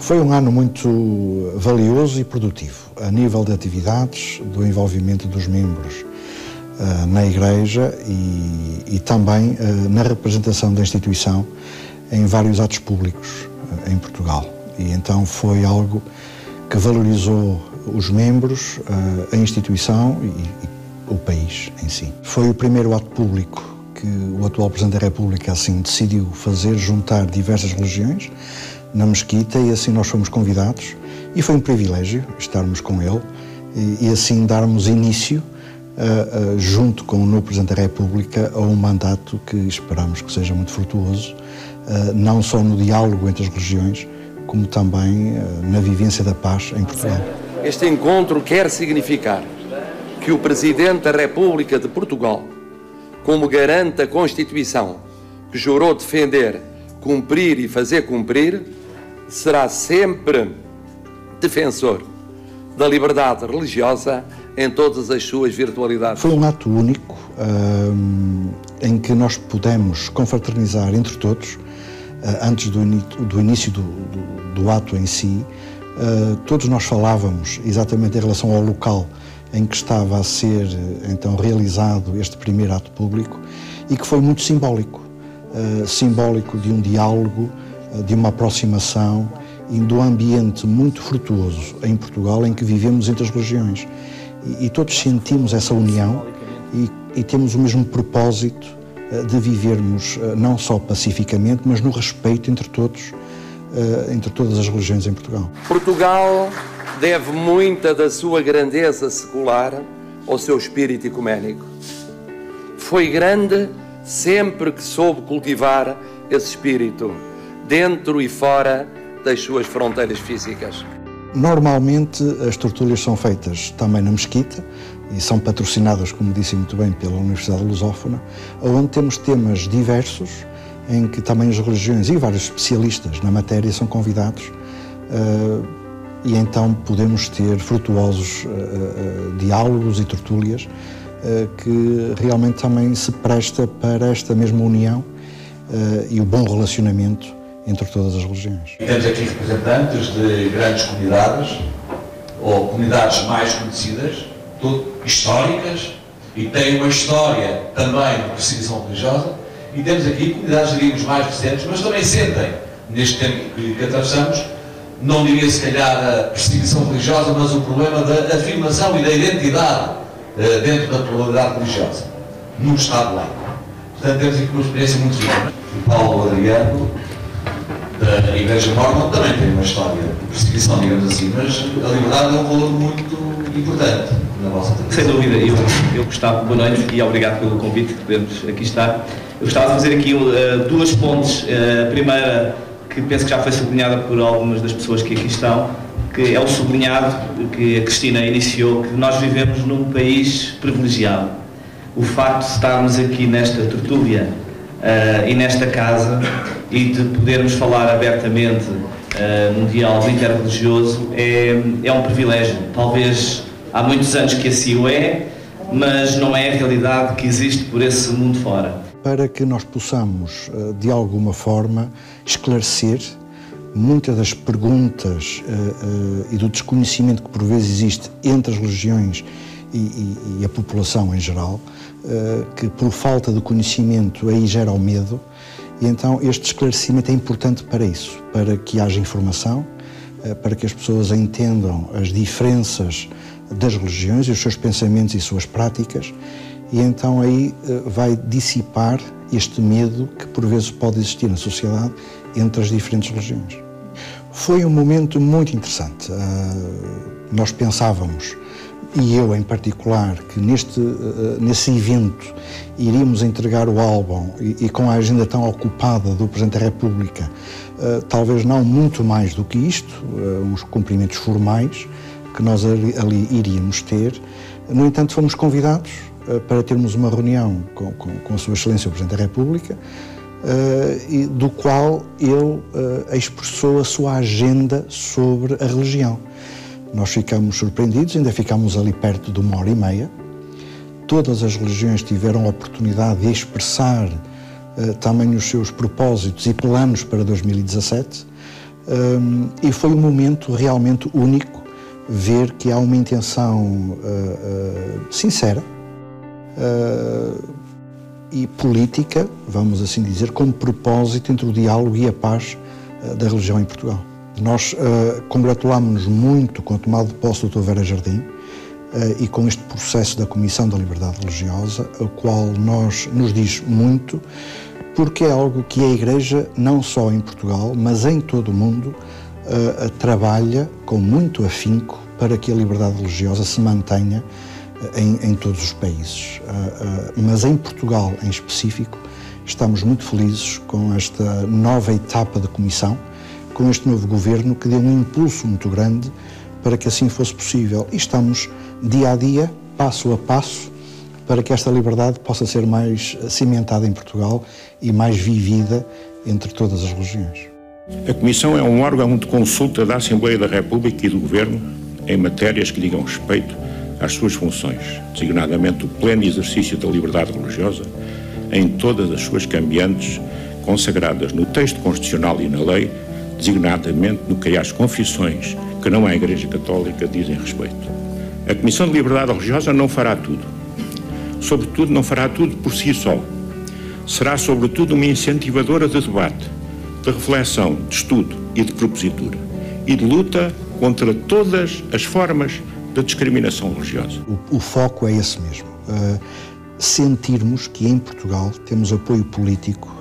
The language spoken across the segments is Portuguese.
Foi um ano muito valioso e produtivo, a nível de atividades, do envolvimento dos membros na Igreja e também na representação da instituição em vários atos públicos em Portugal. E então foi algo que valorizou os membros, a instituição e o país em si. Foi o primeiro ato público que o atual Presidente da República assim decidiu fazer, juntar diversas religiões na mesquita, e assim nós fomos convidados e foi um privilégio estarmos com ele e assim darmos início junto com o novo Presidente da República a um mandato que esperamos que seja muito frutuoso, não só no diálogo entre as religiões, como também na vivência da paz em Portugal. Este encontro quer significar que o Presidente da República de Portugal, como garante da Constituição, que jurou defender, cumprir e fazer cumprir, será sempre defensor da liberdade religiosa em todas as suas virtualidades. Foi um ato único em que nós pudemos confraternizar entre todos. Antes do início do ato em si, todos nós falávamos exatamente em relação ao local em que estava a ser então realizado este primeiro ato público e que foi muito simbólico. Simbólico de um diálogo, de uma aproximação e de um ambiente muito frutuoso em Portugal em que vivemos entre as religiões. E todos sentimos essa união e temos o mesmo propósito de vivermos não só pacificamente, mas no respeito entre todos, entre todas as religiões em Portugal. Portugal deve muita da sua grandeza secular ao seu espírito ecuménico. Foi grande sempre que soube cultivar esse espírito, dentro e fora das suas fronteiras físicas. Normalmente as tertúlias são feitas também na mesquita e são patrocinadas, como disse muito bem, pela Universidade Lusófona, onde temos temas diversos, em que também as religiões e vários especialistas na matéria são convidados e então podemos ter frutuosos diálogos e tertúlias que realmente também se presta para esta mesma união e o bom relacionamento entre todas as religiões. Temos aqui representantes de grandes comunidades, ou comunidades mais conhecidas, históricas, e têm uma história também de perseguição religiosa, e temos aqui comunidades, diríamos, mais recentes, mas também sentem, neste tempo que atravessamos, não diria se calhar a perseguição religiosa, mas o problema da afirmação e da identidade dentro da pluralidade religiosa, num Estado laico. Portanto, temos aqui uma experiência muito rica. O Paulo Adriano, da Igreja Mormon, também tem uma história de perseguição, digamos assim, mas a liberdade é um valor muito importante na nossa tradição. Sem dúvida, eu gostava, boa noite e obrigado pelo convite de podermos aqui estar. Eu gostava de fazer aqui duas pontes. A primeira, que penso que já foi sublinhada por algumas das pessoas que aqui estão, que é o sublinhado que a Cristina iniciou, que nós vivemos num país privilegiado. O facto de estarmos aqui nesta tertúlia e nesta casa e de podermos falar abertamente num diálogo interreligioso é um privilégio. Talvez há muitos anos que assim o é, mas não é a realidade que existe por esse mundo fora. Para que nós possamos, de alguma forma, esclarecer muitas das perguntas e do desconhecimento que por vezes existe entre as religiões e a população em geral, que por falta de conhecimento aí gera o medo, e então este esclarecimento é importante para isso, para que haja informação, para que as pessoas entendam as diferenças das religiões e os seus pensamentos e suas práticas, e então aí vai dissipar este medo que por vezes pode existir na sociedade entre as diferentes religiões. Foi um momento muito interessante. Nós pensávamos, e eu em particular, que nesse evento iríamos entregar o álbum e com a agenda tão ocupada do Presidente da República, talvez não muito mais do que isto, os cumprimentos formais que nós ali iríamos ter. No entanto, fomos convidados para termos uma reunião com a Sua Excelência o Presidente da República, do qual ele expressou a sua agenda sobre a religião. Nós ficamos surpreendidos, ainda ficámos ali perto de 1h30. Todas as religiões tiveram a oportunidade de expressar também os seus propósitos e planos para 2017. e foi um momento realmente único ver que há uma intenção sincera e política, vamos assim dizer, como propósito entre o diálogo e a paz da religião em Portugal. Nós congratulámos-nos muito com a tomada de posse do Dr. Vera Jardim e com este processo da Comissão da Liberdade Religiosa, o qual nos diz muito, porque é algo que a Igreja, não só em Portugal, mas em todo o mundo, trabalha com muito afinco para que a liberdade religiosa se mantenha em todos os países. Mas em Portugal, em específico, estamos muito felizes com esta nova etapa de comissão, com este novo governo que deu um impulso muito grande para que assim fosse possível. E estamos dia a dia, passo a passo, para que esta liberdade possa ser mais cimentada em Portugal e mais vivida entre todas as religiões. A Comissão é um órgão de consulta da Assembleia da República e do Governo em matérias que digam respeito às suas funções, designadamente o pleno exercício da liberdade religiosa, em todas as suas cambiantes, consagradas no texto constitucional e na lei, designadamente no que às confissões que não à Igreja Católica dizem respeito. A Comissão de Liberdade Religiosa não fará tudo. Sobretudo, não fará tudo por si só. Será, sobretudo, uma incentivadora de debate, de reflexão, de estudo e de propositura, e de luta contra todas as formas de discriminação religiosa. O foco é esse mesmo. Sentirmos que em Portugal temos apoio político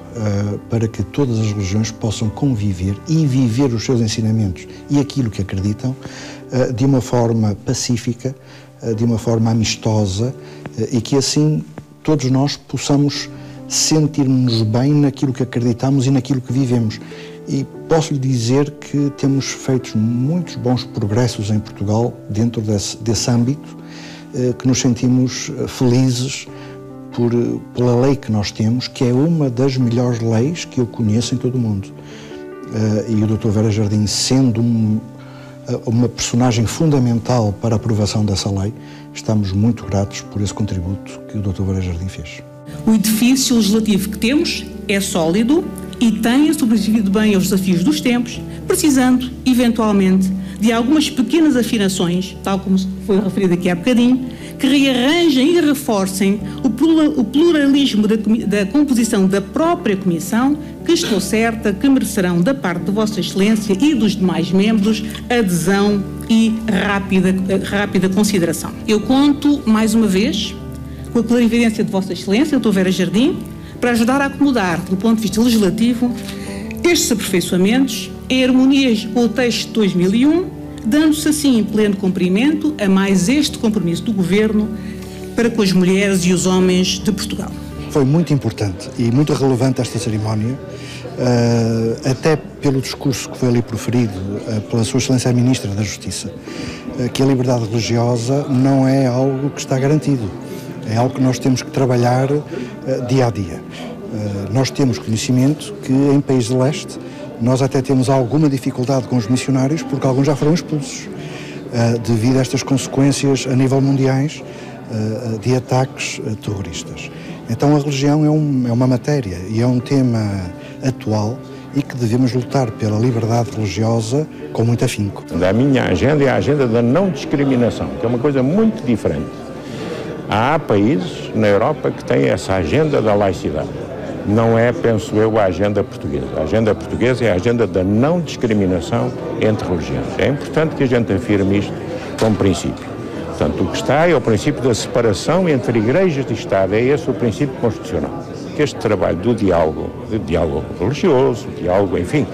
para que todas as religiões possam conviver e viver os seus ensinamentos e aquilo que acreditam de uma forma pacífica, de uma forma amistosa, e que assim todos nós possamos sentir-nos bem naquilo que acreditamos e naquilo que vivemos. E posso lhe dizer que temos feito muitos bons progressos em Portugal dentro desse âmbito, que nos sentimos felizes pela lei que nós temos, que é uma das melhores leis que eu conheço em todo o mundo. E o Dr. Vera Jardim, sendo uma personagem fundamental para a aprovação dessa lei, estamos muito gratos por esse contributo que o Dr. Vera Jardim fez. O edifício legislativo que temos é sólido e tem sobrevivido bem aos desafios dos tempos, precisando, eventualmente, de algumas pequenas afinações, tal como foi referido aqui há bocadinho, que rearranjem e reforcem o pluralismo da composição da própria Comissão, que estou certa que merecerão da parte de Vossa Excelência e dos demais membros adesão e rápida consideração. Eu conto, mais uma vez, com a clarividência de Vossa Excelência, Dr. Vera Jardim, para ajudar a acomodar, do ponto de vista legislativo, estes aperfeiçoamentos em harmonia com o texto de 2001, dando-se assim pleno cumprimento a mais este compromisso do Governo para com as mulheres e os homens de Portugal. Foi muito importante e muito relevante esta cerimónia, até pelo discurso que foi ali proferido pela Sua Excelência a Ministra da Justiça, que a liberdade religiosa não é algo que está garantido, é algo que nós temos que trabalhar dia a dia. Nós temos conhecimento que em países de leste nós até temos alguma dificuldade com os missionários porque alguns já foram expulsos devido a estas consequências a nível mundiais de ataques terroristas. Então a religião é uma matéria e é um tema atual e que devemos lutar pela liberdade religiosa com muito afinco. A minha agenda é a agenda da não discriminação, que é uma coisa muito diferente. Há países na Europa que têm essa agenda da laicidade. Não é, penso eu, a agenda portuguesa. A agenda portuguesa é a agenda da não discriminação entre religiões. É importante que a gente afirme isto como princípio. Portanto, o que está é o princípio da separação entre igrejas e Estado. É esse o princípio constitucional. Que este trabalho do diálogo religioso, diálogo, enfim,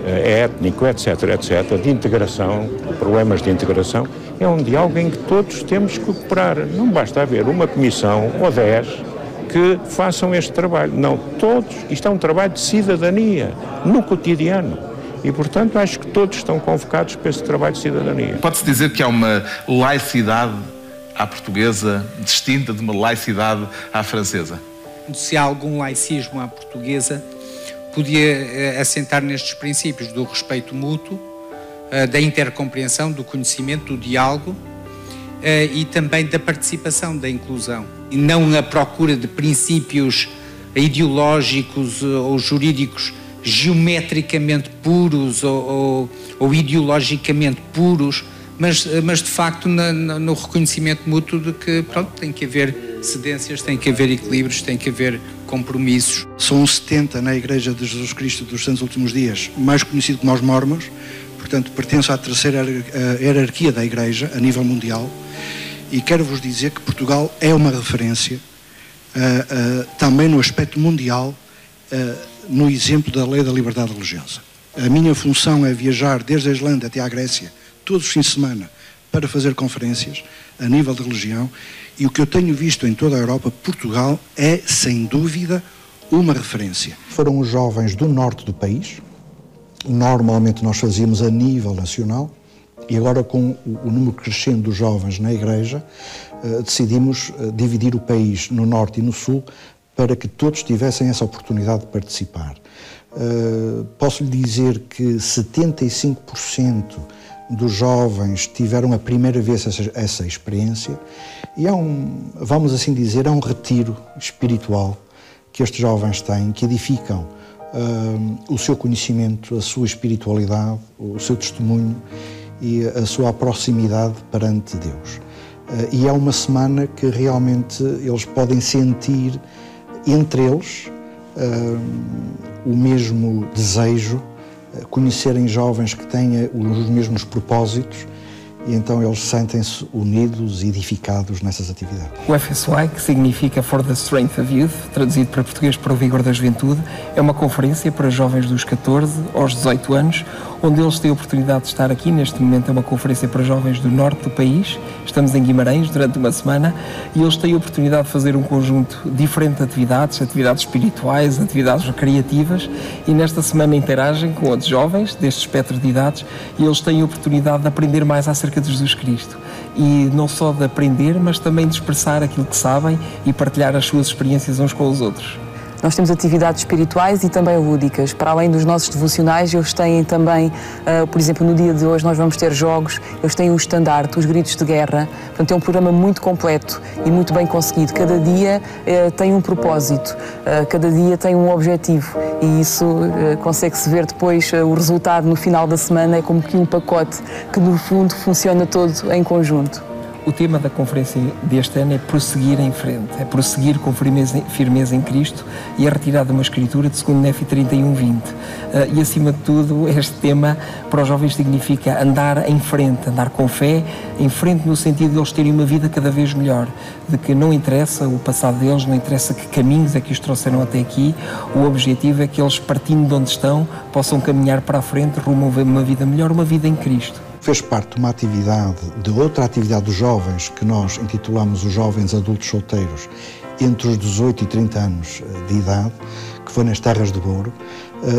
étnico, etc., de integração, problemas de integração, é um diálogo em que todos temos que cooperar. Não basta haver uma comissão ou 10 que façam este trabalho. Não, todos. Isto é um trabalho de cidadania, no cotidiano. E, portanto, acho que todos estão convocados para esse trabalho de cidadania. Pode-se dizer que há uma laicidade à portuguesa distinta de uma laicidade à francesa? Se há algum laicismo à portuguesa, podia assentar nestes princípios do respeito mútuo, da intercompreensão, do conhecimento, do diálogo e também da participação, da inclusão. E não a procura de princípios ideológicos ou jurídicos geometricamente puros ou ideologicamente puros, mas de facto no reconhecimento mútuo de que, pronto, tem que haver cedências, tem que haver equilíbrios, tem que haver compromissos. São 70 na Igreja de Jesus Cristo dos Santos Últimos Dias, mais conhecido como os Mormons, portanto pertenço à terceira hierarquia da Igreja a nível mundial, e quero-vos dizer que Portugal é uma referência também no aspecto mundial, no exemplo da lei da liberdade religiosa. A minha função é viajar desde a Islândia até à Grécia, todos os fins de semana, para fazer conferências a nível de religião, e o que eu tenho visto em toda a Europa, Portugal é, sem dúvida, uma referência. Foram os jovens do norte do país, normalmente nós fazíamos a nível nacional, e agora com o número crescente dos jovens na Igreja, decidimos dividir o país no norte e no sul, para que todos tivessem essa oportunidade de participar. Posso lhe dizer que 75% dos jovens tiveram a primeira vez essa experiência, e vamos assim dizer, é um retiro espiritual que estes jovens têm, que edificam o seu conhecimento, a sua espiritualidade, o seu testemunho e a sua proximidade perante Deus. E é uma semana que realmente eles podem sentir entre eles o mesmo desejo, conhecerem jovens que têm os mesmos propósitos, e então eles sentem-se unidos e edificados nessas atividades. O FSY, que significa For the Strength of Youth, traduzido para português para o vigor da juventude, é uma conferência para jovens dos 14 aos 18 anos, onde eles têm a oportunidade de estar aqui. Neste momento é uma conferência para jovens do norte do país, estamos em Guimarães durante uma semana, e eles têm a oportunidade de fazer um conjunto diferente de atividades espirituais, atividades recreativas, e nesta semana interagem com outros jovens deste espectro de idades, e eles têm a oportunidade de aprender mais acerca de Jesus Cristo, e não só de aprender, mas também de expressar aquilo que sabem e partilhar as suas experiências uns com os outros. Nós temos atividades espirituais e também lúdicas. Para além dos nossos devocionais, eles têm também, por exemplo, no dia de hoje nós vamos ter jogos, eles têm o estandarte, os gritos de guerra. Portanto, é um programa muito completo e muito bem conseguido. Cada dia tem um propósito, cada dia tem um objetivo, e isso consegue-se ver depois, o resultado no final da semana é como que um pacote que no fundo funciona todo em conjunto. O tema da conferência deste ano é prosseguir em frente, é prosseguir com firmeza em Cristo, e é retirado de uma escritura de 2 Néfi 31:20. E acima de tudo, este tema para os jovens significa andar em frente, andar com fé, em frente no sentido de eles terem uma vida cada vez melhor, de que não interessa o passado deles, não interessa que caminhos é que os trouxeram até aqui, o objetivo é que eles, partindo de onde estão, possam caminhar para a frente rumo a uma vida melhor, uma vida em Cristo. Fez parte de uma atividade, de outra atividade dos jovens, que nós intitulamos os jovens adultos solteiros, entre os 18 e 30 anos de idade, que foi nas Terras de Douro,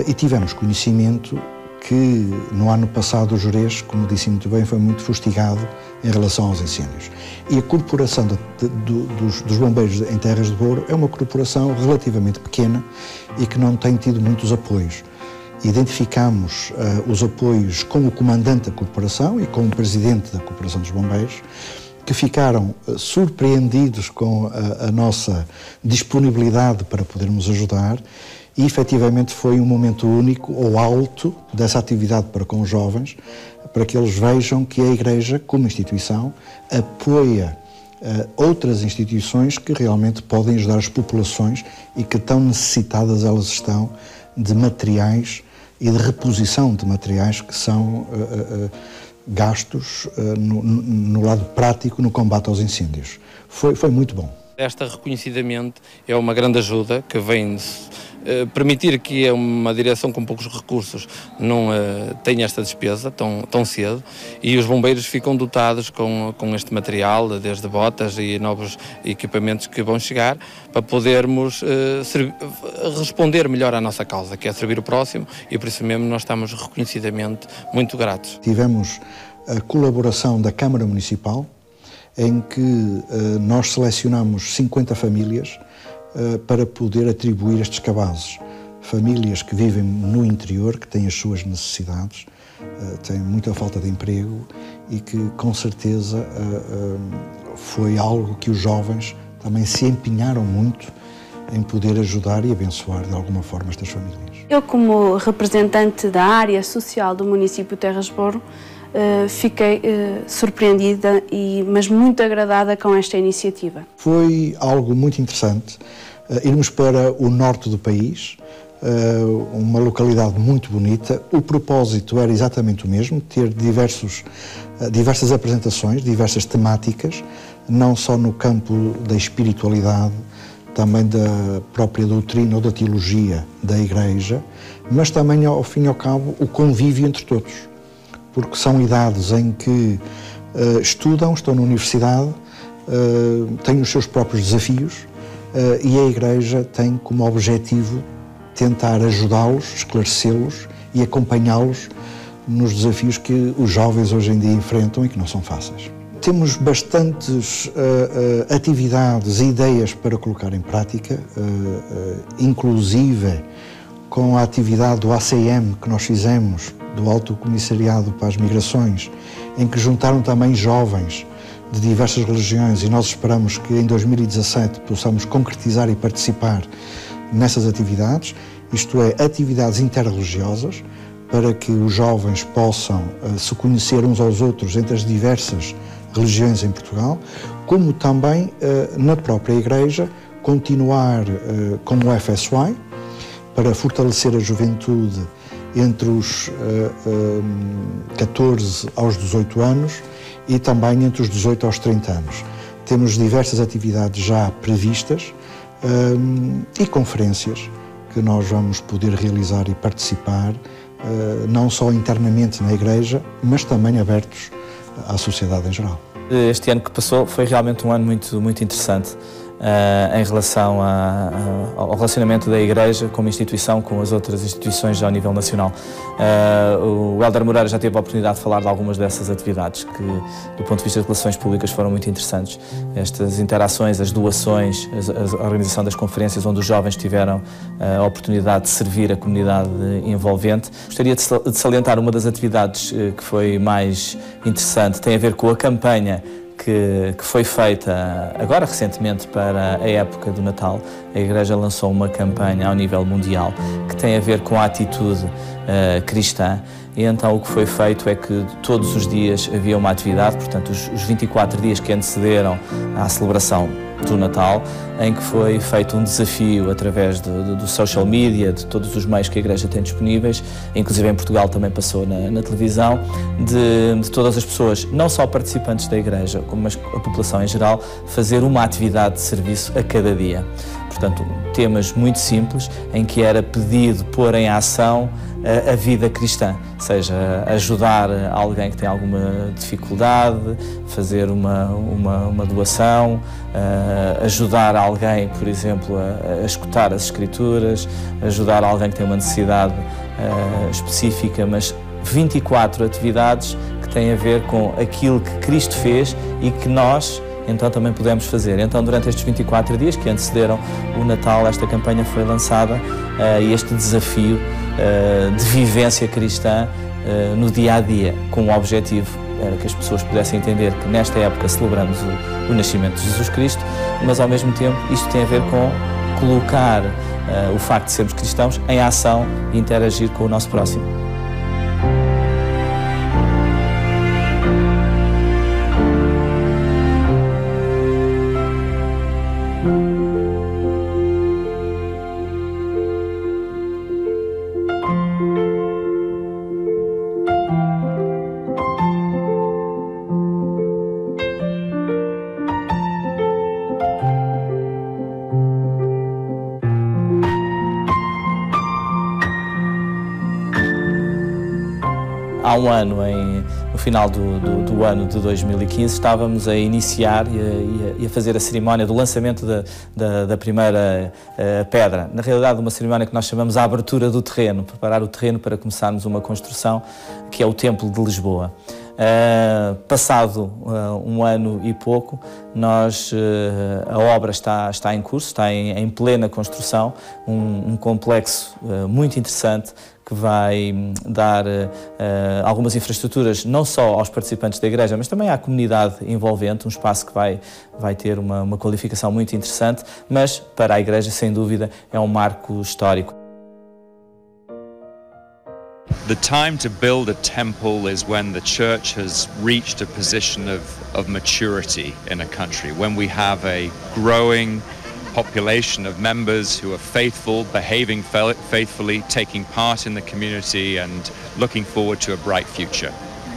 e tivemos conhecimento que no ano passado o Jerez, como disse muito bem, foi muito fustigado em relação aos incêndios. E a corporação dos bombeiros em Terras de Douro é uma corporação relativamente pequena e que não tem tido muitos apoios. Identificamos os apoios com o comandante da corporação e com o presidente da Corporação dos Bombeiros, que ficaram surpreendidos com a nossa disponibilidade para podermos ajudar, e efetivamente foi um momento único, ou alto, dessa atividade para com os jovens, para que eles vejam que a Igreja, como instituição, apoia outras instituições que realmente podem ajudar as populações e que tão necessitadas elas estão de materiais e de reposição de materiais que são gastos no lado prático no combate aos incêndios. Foi muito bom. Esta reconhecidamente é uma grande ajuda que vem permitir que uma direção com poucos recursos não tenha esta despesa tão cedo, e os bombeiros ficam dotados com este material, desde botas e novos equipamentos que vão chegar, para podermos responder melhor à nossa causa, que é servir o próximo, e por isso mesmo nós estamos reconhecidamente muito gratos. Tivemos a colaboração da Câmara Municipal, em que nós selecionamos 50 famílias para poder atribuir estes cabazes. Famílias que vivem no interior, que têm as suas necessidades, têm muita falta de emprego, e que com certeza foi algo que os jovens também se empenharam muito em poder ajudar e abençoar de alguma forma estas famílias. Eu, como representante da área social do município de Terras de Boro, fiquei surpreendida, mas muito agradada com esta iniciativa. Foi algo muito interessante irmos para o norte do país, uma localidade muito bonita. O propósito era exatamente o mesmo, ter diversas apresentações, diversas temáticas, não só no campo da espiritualidade, também da própria doutrina ou da teologia da Igreja, mas também, ao fim e ao cabo, o convívio entre todos, porque são idades em que estão na universidade, têm os seus próprios desafios e a Igreja tem como objetivo tentar ajudá-los, esclarecê-los e acompanhá-los nos desafios que os jovens hoje em dia enfrentam e que não são fáceis. Temos bastantes atividades e ideias para colocar em prática, inclusive com a atividade do ACM que nós fizemos, do Alto Comissariado para as Migrações, em que juntaram também jovens de diversas religiões, e nós esperamos que em 2017 possamos concretizar e participar nessas atividades, isto é, atividades interreligiosas, para que os jovens possam se conhecer uns aos outros entre as diversas religiões em Portugal, como também na própria Igreja continuar com o FSY para fortalecer a juventude entre os 14 aos 18 anos e também entre os 18 aos 30 anos. Temos diversas atividades já previstas e conferências que nós vamos poder realizar e participar, não só internamente na Igreja, mas também abertos à sociedade em geral. Este ano que passou foi realmente um ano muito interessante em relação ao relacionamento da Igreja como instituição com as outras instituições ao nível nacional. O Hélder Moreira já teve a oportunidade de falar de algumas dessas atividades que, do ponto de vista de relações públicas, foram muito interessantes. Estas interações, as doações, a organização das conferências onde os jovens tiveram a oportunidade de servir a comunidade envolvente. Gostaria de salientar uma das atividades que foi mais interessante, tem a ver com a campanha que foi feita agora recentemente para a época do Natal. A Igreja lançou uma campanha ao nível mundial que tem a ver com a atitude cristã, e então o que foi feito é que todos os dias havia uma atividade, portanto os 24 dias que antecederam à celebração do Natal, em que foi feito um desafio através do social media, de todos os meios que a Igreja tem disponíveis, inclusive em Portugal também passou na televisão, de todas as pessoas, não só participantes da Igreja, como a população em geral, fazer uma atividade de serviço a cada dia. Portanto, temas muito simples, em que era pedido pôr em ação a vida cristã, seja ajudar alguém que tem alguma dificuldade, fazer uma doação, ajudar alguém, por exemplo, a escutar as Escrituras, ajudar alguém que tem uma necessidade específica, mas 24 atividades que têm a ver com aquilo que Cristo fez e que nós então também podemos fazer. Então, durante estes 24 dias que antecederam o Natal, esta campanha foi lançada e este desafio de vivência cristã no dia-a-dia, com o objetivo que as pessoas pudessem entender que nesta época celebramos o nascimento de Jesus Cristo, mas ao mesmo tempo isto tem a ver com colocar o facto de sermos cristãos em ação e interagir com o nosso próximo. Há um ano, no final do ano de 2015, estávamos a iniciar e a fazer a cerimónia do lançamento da primeira pedra. Na realidade, uma cerimónia que nós chamamos a abertura do terreno, preparar o terreno para começarmos uma construção, que é o Templo de Lisboa. Passado um ano e pouco, a obra está em curso, está em plena construção, um complexo muito interessante que vai dar algumas infraestruturas não só aos participantes da Igreja, mas também à comunidade envolvente, um espaço que vai ter uma qualificação muito interessante, mas para a Igreja, sem dúvida, é um marco histórico. The time to build a temple is when the church has reached a position of maturity in a country, when we have a growing population of members who are faithful, behaving faithfully, taking part in the community and looking forward to a bright future.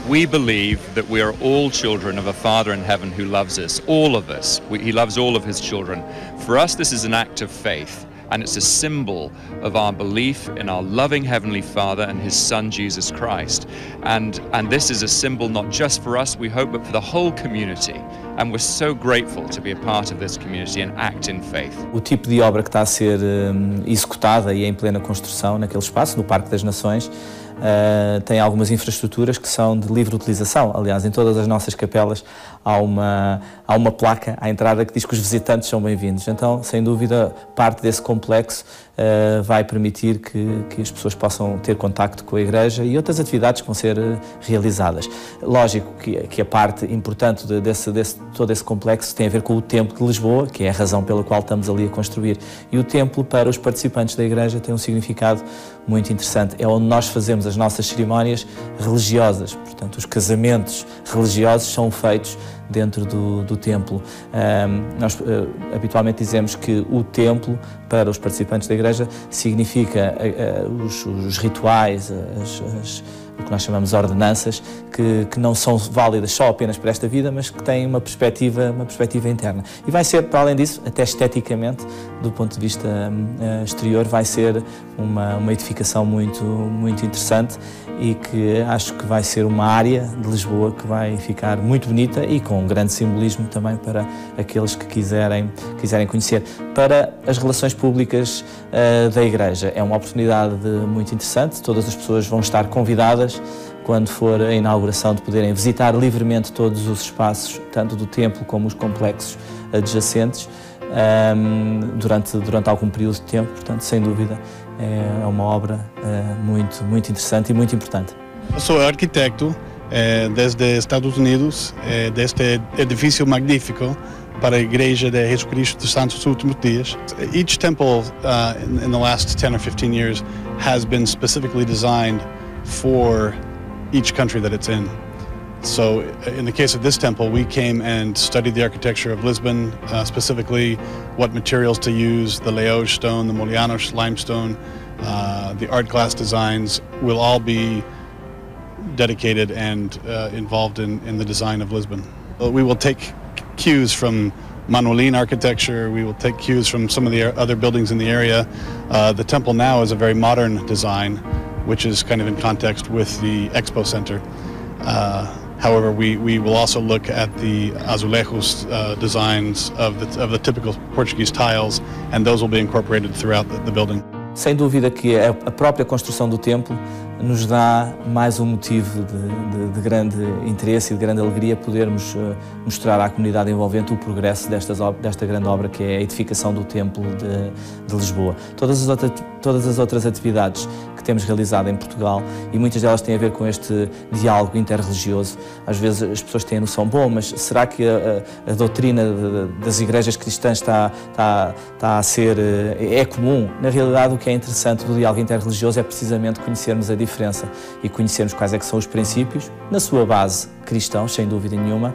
We believe that we are all children of a Father in heaven who loves us, all of us. He loves all of his children. For us, this is an act of faith, and it's a symbol of our belief in our loving Heavenly Father and his Son, Jesus Christ. And this is a symbol not just for us, we hope, but for the whole community. And we're so grateful to be a part of this community and act in faith. O tipo de obra que está a ser executada e em plena construção naquele espaço, no Parque das Nações, tem algumas infraestruturas que são de livre utilização. Aliás, em todas as nossas capelas há uma placa à entrada que diz que os visitantes são bem-vindos. Então, sem dúvida, parte desse complexo vai permitir que as pessoas possam ter contacto com a Igreja e outras atividades que vão ser realizadas. Lógico que a parte importante de todo esse complexo tem a ver com o Templo de Lisboa, que é a razão pela qual estamos ali a construir. E o Templo, para os participantes da Igreja, tem um significado muito interessante. É onde nós fazemos as nossas cerimónias religiosas. Portanto, os casamentos religiosos são feitos dentro do templo. Nós habitualmente dizemos que o templo, para os participantes da Igreja, significa os rituais, o que nós chamamos ordenanças, que não são válidas só apenas para esta vida, mas que têm uma perspectiva interna. E vai ser, para além disso, até esteticamente, do ponto de vista exterior, vai ser uma edificação muito interessante e que acho que vai ser uma área de Lisboa que vai ficar muito bonita e com um grande simbolismo também para aqueles que quiserem conhecer. Para as relações públicas da Igreja, é uma oportunidade muito interessante, todas as pessoas vão estar convidadas quando for a inauguração de poderem visitar livremente todos os espaços, tanto do templo como os complexos adjacentes, durante algum período de tempo. Portanto, sem dúvida, é uma obra muito interessante e muito importante. Eu sou arquiteto desde Estados Unidos, deste edifício magnífico para a Igreja de Jesus Cristo dos Santos dos Últimos Dias. Each temple in the last 10 or 15 years has been specifically designed for each country that it's in. So in the case of this temple, we came and studied the architecture of Lisbon, specifically what materials to use, the Leão stone, the Molianos limestone, the art glass designs will all be dedicated and involved in the design of Lisbon. We will take cues from Manueline architecture, we will take cues from some of the other buildings in the area. The temple now is a very modern design, which is kind of in context with the Expo Center. However, we will also look at the azulejos designs of the typical Portuguese tiles, and those will be incorporated throughout the building. Sem dúvida que a própria construção do templo nos dá mais um motivo de grande interesse e de grande alegria podermos mostrar à comunidade envolvente o progresso desta grande obra que é a edificação do Templo de Lisboa. Todas as outras atividades que temos realizado em Portugal, e muitas delas têm a ver com este diálogo interreligioso. Às vezes as pessoas têm a noção, bom, mas será que a doutrina das igrejas cristãs está a ser comum? Na realidade, o que é interessante do diálogo interreligioso é precisamente conhecermos a diferença e conhecermos quais é que são os princípios, na sua base cristãos, sem dúvida nenhuma.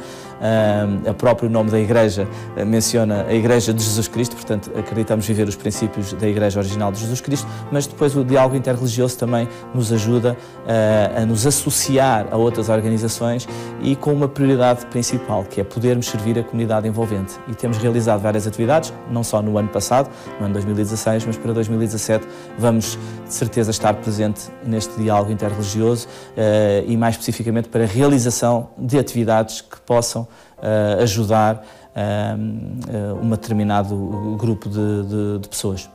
O próprio nome da Igreja menciona a Igreja de Jesus Cristo, portanto acreditamos viver os princípios da Igreja original de Jesus Cristo, mas depois o diálogo interreligioso também nos ajuda a nos associar a outras organizações e com uma prioridade principal, que é podermos servir a comunidade envolvente. E temos realizado várias atividades, não só no ano passado, no ano 2016, mas para 2017 vamos de certeza estar presente neste diálogo interreligioso e mais especificamente para a realização de atividades que possam ajudar um determinado grupo de pessoas.